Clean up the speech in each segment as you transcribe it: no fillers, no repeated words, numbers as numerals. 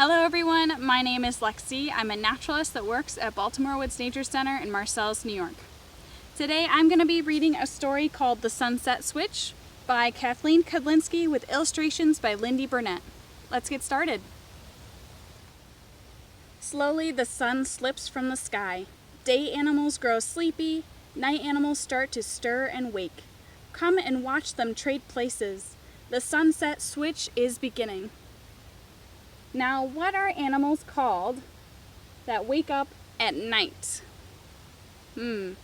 Hello everyone, my name is Lexi. I'm a naturalist that works at Baltimore Woods Nature Center in Marcellus, New York. Today I'm going to be reading a story called The Sunset Switch by Kathleen Kudlinski with illustrations by Lindy Burnett. Let's get started. Slowly the sun slips from the sky. Day animals grow sleepy, night animals start to stir and wake. Come and watch them trade places. The sunset switch is beginning. Now, what are animals called that wake up at night? The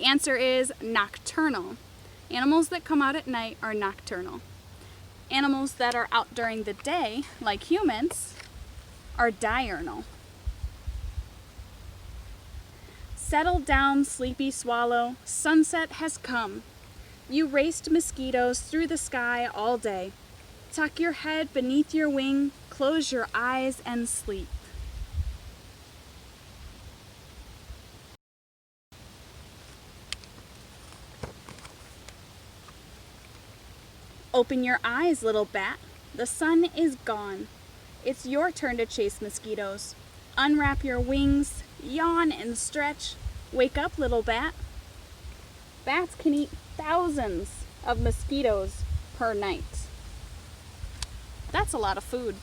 answer is nocturnal. Animals that come out at night are nocturnal. Animals that are out during the day, like humans, are diurnal. Settle down, sleepy swallow. Sunset has come. You raced mosquitoes through the sky all day. Tuck your head beneath your wing, close your eyes and sleep. Open your eyes, little bat. The sun is gone. It's your turn to chase mosquitoes. Unwrap your wings, yawn and stretch. Wake up, little bat. Bats can eat thousands of mosquitoes per night. That's a lot of food.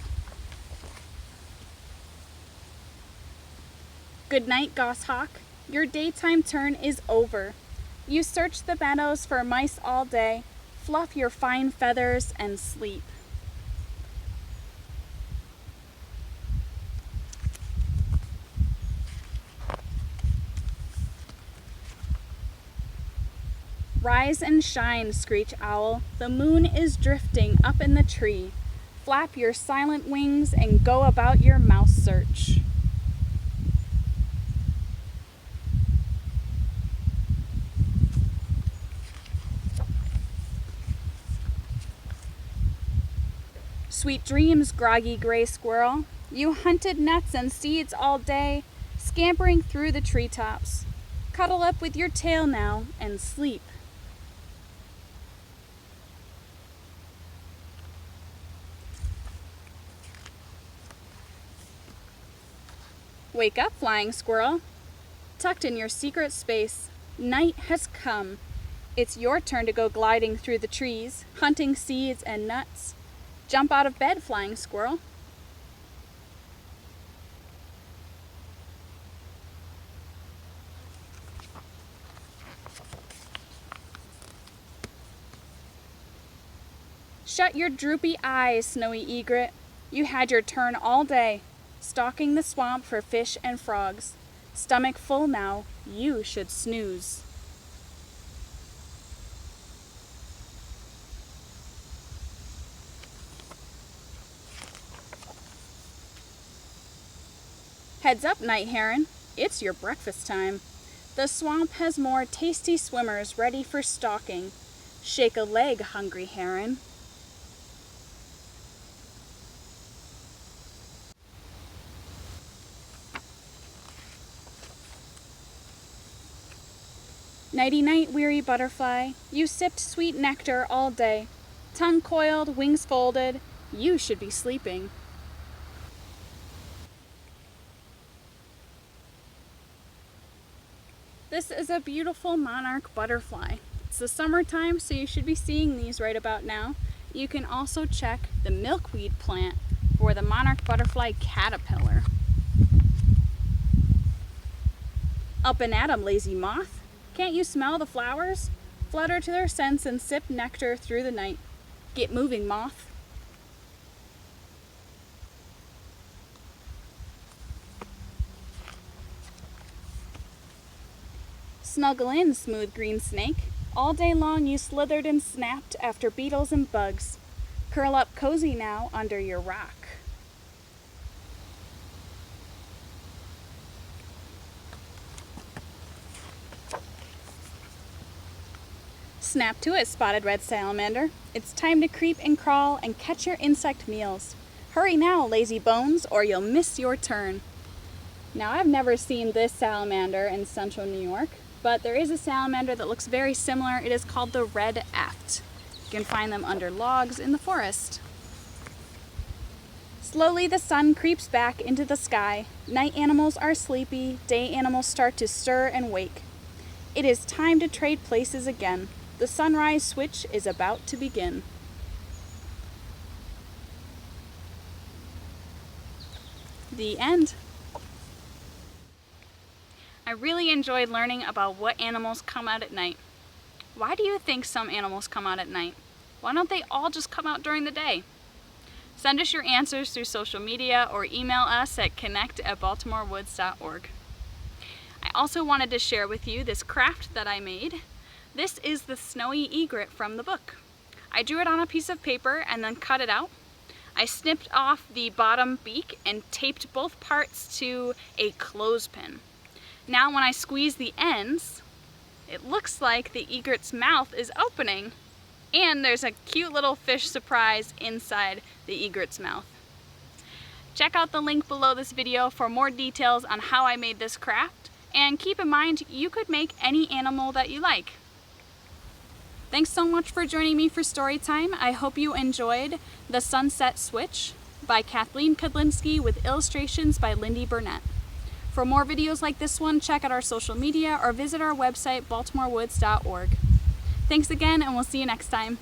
Good night, goshawk. Your daytime turn is over. You search the meadows for mice all day. Fluff your fine feathers and sleep. Rise and shine, Screech Owl. The moon is drifting up in the tree. Flap your silent wings and go about your mouse search. Sweet dreams, groggy gray squirrel. You hunted nuts and seeds all day, scampering through the treetops. Cuddle up with your tail now and sleep. Wake up, flying squirrel. Tucked in your secret space, night has come. It's your turn to go gliding through the trees, hunting seeds and nuts. Jump out of bed, flying squirrel. Shut your droopy eyes, snowy egret. You had your turn all day, stalking the swamp for fish and frogs. Stomach full now, you should snooze. Heads up, night heron. It's your breakfast time. The swamp has more tasty swimmers ready for stalking. Shake a leg, hungry heron. Nighty-night, weary butterfly. You sipped sweet nectar all day. Tongue coiled, wings folded. You should be sleeping. This is a beautiful monarch butterfly. It's the summertime, so you should be seeing these right about now. You can also check the milkweed plant for the monarch butterfly caterpillar. Up and at 'em, lazy moth. Can't you smell the flowers? Flutter to their scents and sip nectar through the night. Get moving, moth. Snuggle in, smooth green snake. All day long you slithered and snapped after beetles and bugs. Curl up cozy now under your rock. Snap to it, spotted red salamander. It's time to creep and crawl and catch your insect meals. Hurry now, lazy bones, or you'll miss your turn. Now, I've never seen this salamander in central New York, but there is a salamander that looks very similar. It is called the red eft. You can find them under logs in the forest. Slowly the sun creeps back into the sky. Night animals are sleepy, day animals start to stir and wake. It is time to trade places again. The sunrise switch is about to begin. The end. I really enjoyed learning about what animals come out at night. Why do you think some animals come out at night? Why don't they all just come out during the day? Send us your answers through social media or email us at connect@baltimorewoods.org. I also wanted to share with you this craft that I made. This is the snowy egret from the book. I drew it on a piece of paper and then cut it out. I snipped off the bottom beak and taped both parts to a clothespin. Now when I squeeze the ends, it looks like the egret's mouth is opening, and there's a cute little fish surprise inside the egret's mouth. Check out the link below this video for more details on how I made this craft, and keep in mind you could make any animal that you like. Thanks so much for joining me for story time. I hope you enjoyed The Sunset Switch by Kathleen Kudlinski with illustrations by Lindy Burnett. For more videos like this one, check out our social media or visit our website, baltimorewoods.org. Thanks again, and we'll see you next time.